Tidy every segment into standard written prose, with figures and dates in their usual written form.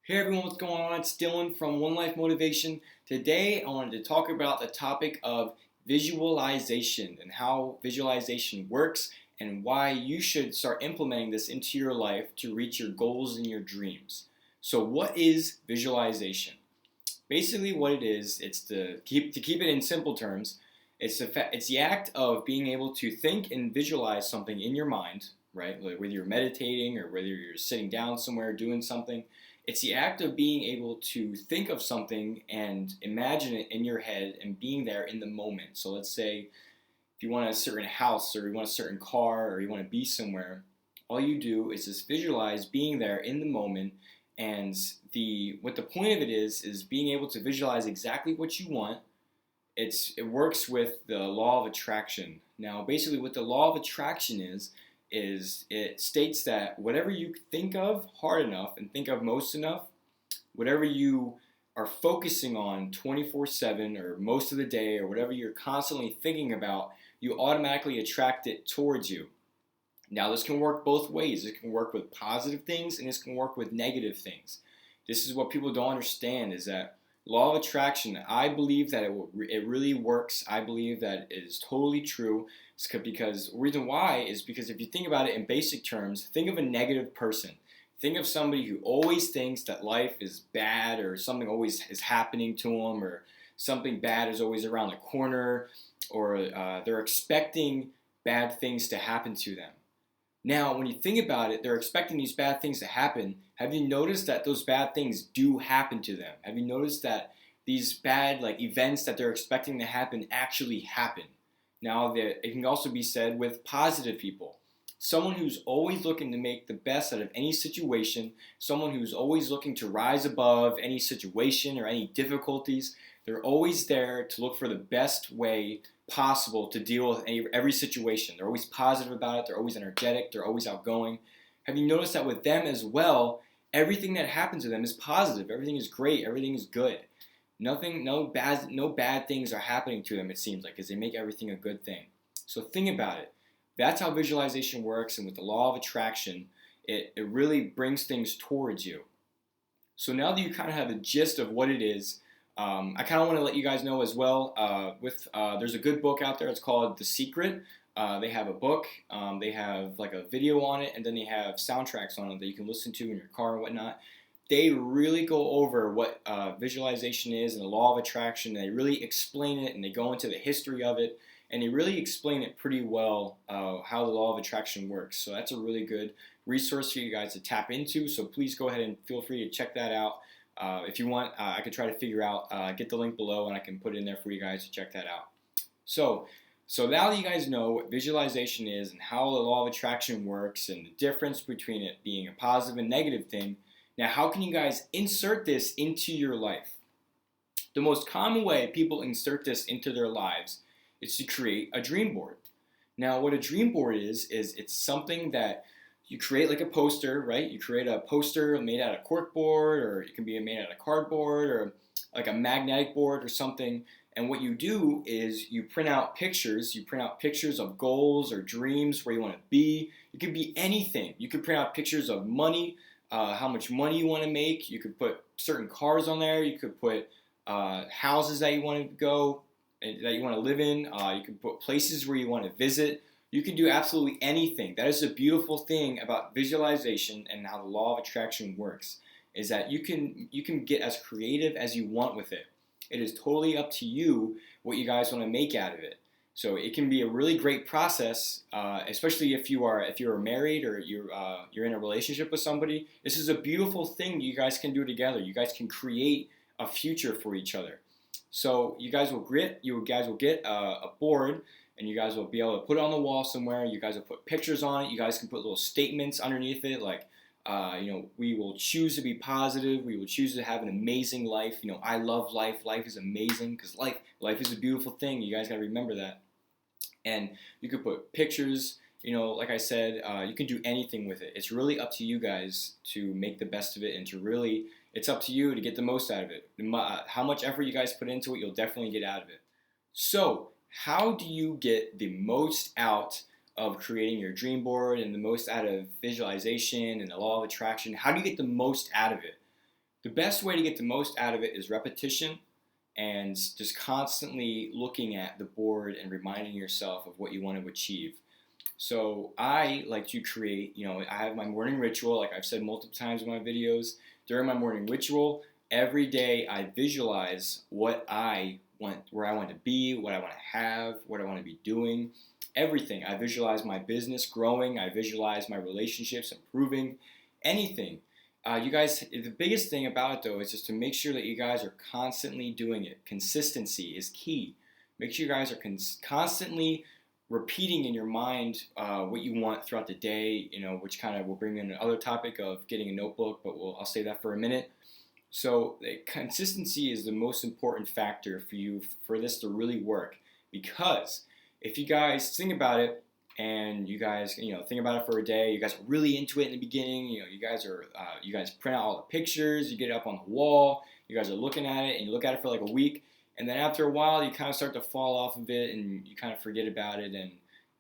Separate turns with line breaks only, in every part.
Hey everyone, what's going on? It's Dylan from One Life Motivation. Today I wanted to talk about the topic of visualization and how visualization works and why you should start implementing this into your life to reach your goals and your dreams. So what is visualization? Basically what it is, it's to keep it in simple terms, it's the act of being able to think and visualize something in your mind, right? Like whether you're meditating or whether you're sitting down somewhere doing something. It's the act of being able to think of something and imagine it in your head and being there in the moment. So let's say if you want a certain house or you want a certain car or you want to be somewhere, all you do is just visualize being there in the moment. And the point of it is being able to visualize exactly what you want. It works with the law of attraction. Now, basically, what the law of attraction is it states that whatever you think of hard enough and think of most enough, whatever you are focusing on 24/7 or most of the day or whatever you're constantly thinking about, you automatically attract it towards you. Now, this can work both ways. It can work with positive things and this can work with negative things. This is what people don't understand is that law of attraction, I believe that it really works. I believe that it is totally true. Because the reason why is because if you think about it in basic terms, think of a negative person. Think of somebody who always thinks that life is bad or something always is happening to them or something bad is always around the corner or they're expecting bad things to happen to them. Now, when you think about it, they're expecting these bad things to happen. Have you noticed that those bad things do happen to them? Have you noticed that these bad events that they're expecting to happen actually happen? Now, it can also be said with positive people. Someone who's always looking to make the best out of any situation, someone who's always looking to rise above any situation or any difficulties, they're always there to look for the best way possible to deal with every situation. They're always positive about it, they're always energetic, they're always outgoing. Have you noticed that with them as well, everything that happens to them is positive, everything is great, everything is good. Nothing, no bad things are happening to them, it seems like, because they make everything a good thing. So think about it. That's how visualization works, and with the law of attraction, it really brings things towards you. So now that you kind of have the gist of what it is, I kind of want to let you guys know as well. There's a good book out there. It's called The Secret. They have a book. They have like a video on it, and then they have soundtracks on it that you can listen to in your car and whatnot. They really go over what visualization is and the law of attraction. They really explain it, and they go into the history of it, and they really explain it pretty well how the law of attraction works. So that's a really good resource for you guys to tap into. So please go ahead and feel free to check that out. If you want, I could try to figure out, get the link below, and I can put it in there for you guys to check that out. So, so now that you guys know what visualization is and how the law of attraction works and the difference between it being a positive and negative thing, now how can you guys insert this into your life? The most common way people insert this into their lives is to create a dream board. Now, what a dream board is it's something that you create like a poster, right? You create a poster made out of corkboard, or it can be made out of cardboard, or like a magnetic board or something. And what you do is you print out pictures. You print out pictures of goals or dreams where you want to be. It could be anything. You could print out pictures of money, how much money you want to make. You could put certain cars on there. You could put houses that you want to go, that you want to live in. You can put places where you want to visit. You can do absolutely anything. That is the beautiful thing about visualization and how the law of attraction works, is that you can get as creative as you want with it. It is totally up to you what you guys want to make out of it. So it can be a really great process, especially if you're married or you're in a relationship with somebody. This is a beautiful thing you guys can do together. You guys can create a future for each other. So you guys will get a board, and you guys will be able to put it on the wall somewhere. You guys will put pictures on it. You guys can put little statements underneath it, like, we will choose to be positive. We will choose to have an amazing life. I love life. Life is amazing because life is a beautiful thing. You guys got to remember that. And you could put pictures. Like I said, you can do anything with it. It's really up to you guys to make the best of it, and it's up to you to get the most out of it. How much effort you guys put into it, you'll definitely get out of it. So, how do you get the most out of creating your dream board and the most out of visualization and the law of attraction? How do you get the most out of it? The best way to get the most out of it is repetition and just constantly looking at the board and reminding yourself of what you want to achieve. So I like to create, I have my morning ritual, like I've said multiple times in my videos. During my morning ritual, every day I visualize what I want, where I want to be, what I want to have, what I want to be doing, everything. I visualize my business growing, I visualize my relationships improving, anything. You guys, the biggest thing about it though is just to make sure that you guys are constantly doing it. Consistency is key. Make sure you guys are constantly repeating in your mind what you want throughout the day, which kind of will bring in another topic of getting a notebook, but I'll save that for a minute. So consistency is the most important factor for you for this to really work, because if you guys think about it, and you guys, think about it for a day. You guys are really into it in the beginning. You guys print out all the pictures. You get it up on the wall. You guys are looking at it, and you look at it for like a week. And then after a while, you kind of start to fall off of it, and you kind of forget about it, and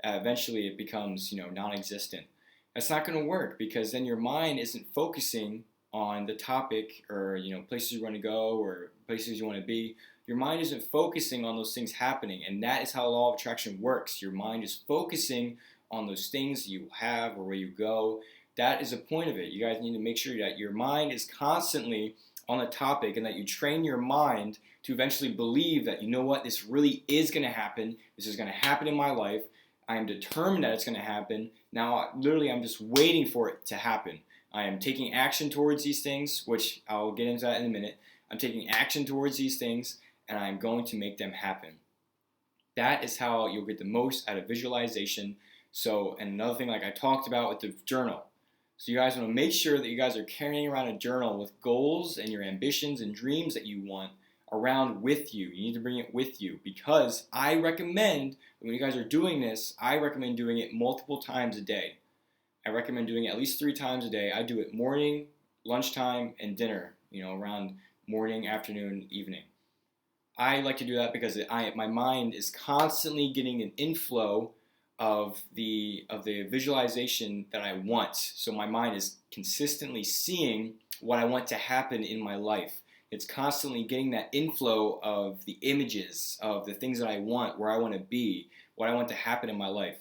eventually it becomes, non-existent. That's not going to work, because then your mind isn't focusing on the topic or, places you want to go or places you want to be. Your mind isn't focusing on those things happening, and that is how the law of attraction works. Your mind is focusing on those things you have or where you go. That is the point of it. You guys need to make sure that your mind is constantly on the topic, and that you train your mind to eventually believe that, this really is going to happen. This is going to happen in my life. I am determined that it's going to happen. Now, literally, I'm just waiting for it to happen. I am taking action towards these things, which I'll get into that in a minute. I'm taking action towards these things, and I'm going to make them happen. That is how you'll get the most out of visualization. So, and another thing like I talked about with the journal. So you guys want to make sure that you guys are carrying around a journal with goals and your ambitions and dreams that you want around with you. You need to bring it with you, because I recommend, when you guys are doing this, I recommend doing it multiple times a day. I recommend doing it at least 3 times a day. I do it morning, lunchtime, and dinner, around morning, afternoon, evening. I like to do that because my mind is constantly getting an inflow of the visualization that I want. So my mind is consistently seeing what I want to happen in my life. It's constantly getting that inflow of the images of the things that I want, where I want to be, what I want to happen in my life.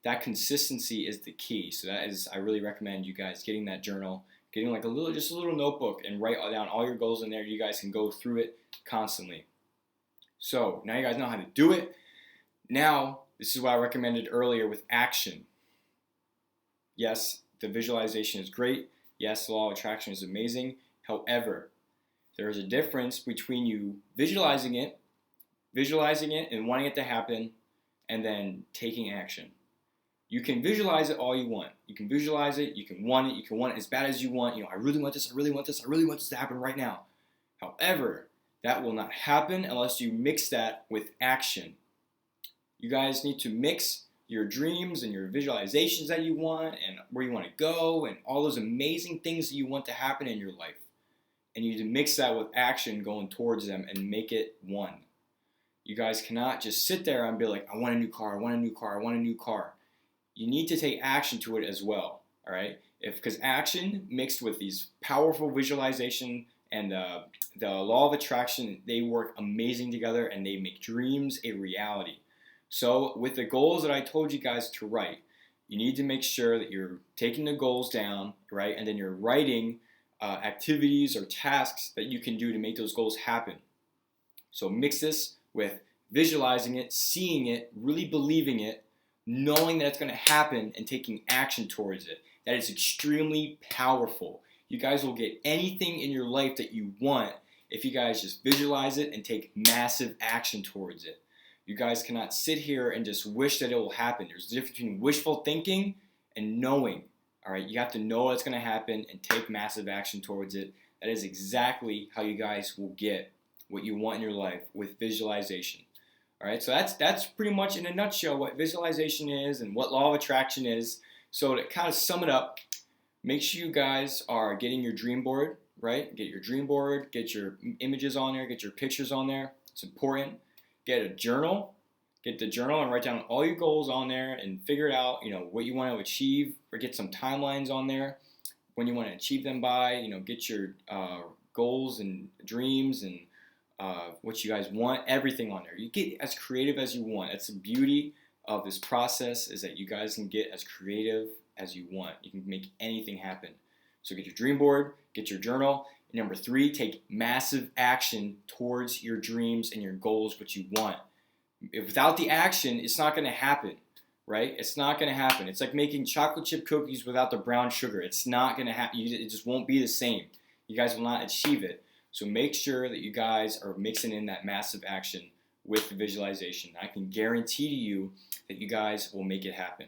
That consistency is the key. So I really recommend you guys getting that journal, getting like just a little notebook, and write down all your goals in there. You guys can go through it constantly. So now you guys know how to do it. Now, this is what I recommended earlier with action. Yes, the visualization is great. Yes, the law of attraction is amazing. However, there is a difference between you visualizing it and wanting it to happen, and then taking action. You can visualize it all you want. You can visualize it, you can want it as bad as you want. I really want this, I really want this, I really want this to happen right now. However, that will not happen unless you mix that with action. You guys need to mix your dreams and your visualizations that you want, and where you want to go, and all those amazing things that you want to happen in your life. And you need to mix that with action going towards them and make it one. You guys cannot just sit there and be like, I want a new car, I want a new car, I want a new car. You need to take action to it as well, all right? Because action mixed with these powerful visualization and the law of attraction, they work amazing together, and they make dreams a reality. So with the goals that I told you guys to write, you need to make sure that you're taking the goals down, right? And then you're writing activities or tasks that you can do to make those goals happen. So mix this with visualizing it, seeing it, really believing it, knowing that it's going to happen, and taking action towards it. That is extremely powerful. You guys will get anything in your life that you want if you guys just visualize it and take massive action towards it. You guys cannot sit here and just wish that it will happen. There's a difference between wishful thinking and knowing. All right, you have to know it's going to happen and take massive action towards it. That is exactly how you guys will get what you want in your life with visualization. All right, so that's pretty much in a nutshell what visualization is and what law of attraction is. So to kind of sum it up, make sure you guys are getting your dream board, right? Get your dream board, get your images on there, get your pictures on there. It's important. Get a journal. Get the journal and write down all your goals on there and figure it out, what you want to achieve, or get some timelines on there when you want to achieve them by. Get your goals and dreams and what you guys want, everything on there. You get as creative as you want. That's the beauty of this process, is that you guys can get as creative as you want. You can make anything happen. So get your dream board, get your journal. And number 3, take massive action towards your dreams and your goals, what you want. Without the action, it's not going to happen, right? It's not going to happen. It's like making chocolate chip cookies without the brown sugar. It's not going to happen. It just won't be the same. You guys will not achieve it. So make sure that you guys are mixing in that massive action with the visualization. I can guarantee to you that you guys will make it happen.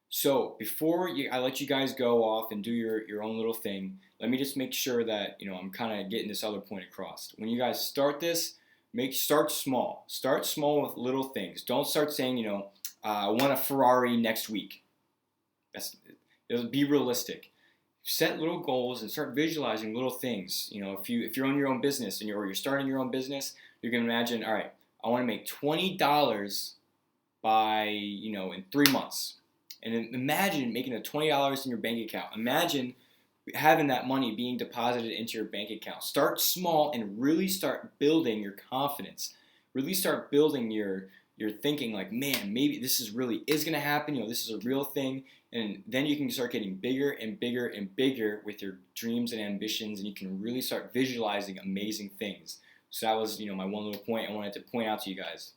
So before I let you guys go off and do your own little thing, let me just make sure that I'm kind of getting this other point across. When you guys start this, start small. Start small with little things. Don't start saying I want a Ferrari next week. It'll be realistic. Set little goals and start visualizing little things. If you're on your own business or you're starting your own business, you can imagine, all right, I want to make $20 by in 3 months. And then imagine making $20 in your bank account. Imagine having that money being deposited into your bank account. Start small and really start building your confidence. Really start building your thinking like, man, maybe this is going to happen. This is a real thing. And then you can start getting bigger and bigger and bigger with your dreams and ambitions, and you can really start visualizing amazing things. So that was my one little point I wanted to point out to you guys.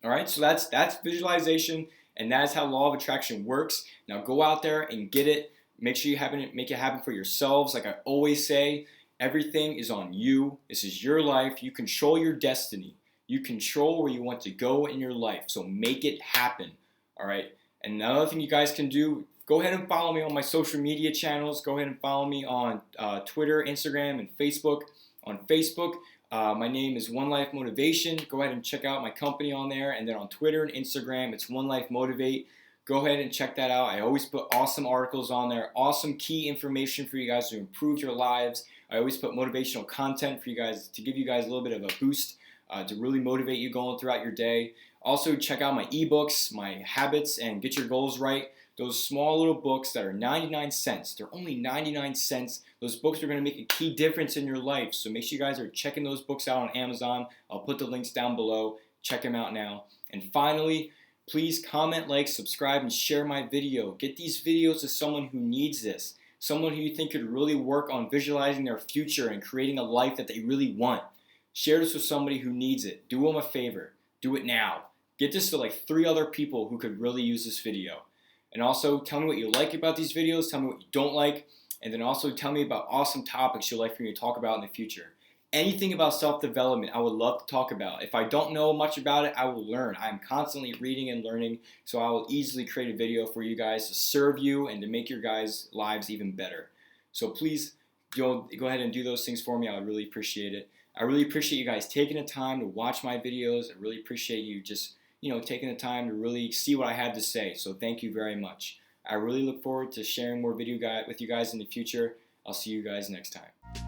All right, so that's visualization. And that is how law of attraction works. Now go out there and get it. Make sure you make it happen for yourselves. Like I always say, everything is on you. This is your life. You control your destiny. You control where you want to go in your life. So make it happen. All right. And another thing you guys can do, go ahead and follow me on my social media channels. Go ahead and follow me on Twitter, Instagram, and Facebook. On Facebook, my name is One Life Motivation. Go ahead and check out my company on there. And then on Twitter and Instagram, it's One Life Motivate. Go ahead and check that out. I always put awesome articles on there, awesome key information for you guys to improve your lives. I always put motivational content for you guys to give you guys a little bit of a boost to really motivate you going throughout your day. Also, check out my ebooks, my habits, and Get Your Goals Right. Those small little books that are 99 cents. They're only 99 cents. Those books are going to make a key difference in your life. So make sure you guys are checking those books out on Amazon. I'll put the links down below. Check them out now. And finally, please comment, like, subscribe, and share my video. Get these videos to someone who needs this. Someone who you think could really work on visualizing their future and creating a life that they really want. Share this with somebody who needs it. Do them a favor. Do it now. Get this to like 3 other people who could really use this video. And also tell me what you like about these videos. Tell me what you don't like. And then also tell me about awesome topics you'd like for me to talk about in the future. Anything about self-development I would love to talk about. If I don't know much about it, I will learn. I'm constantly reading and learning, so I will easily create a video for you guys to serve you and to make your guys' lives even better. So please go ahead and do those things for me. I would really appreciate it. I really appreciate you guys taking the time to watch my videos. I really appreciate you just taking the time to really see what I had to say. So thank you very much. I really look forward to sharing more with you guys in the future. I'll see you guys next time.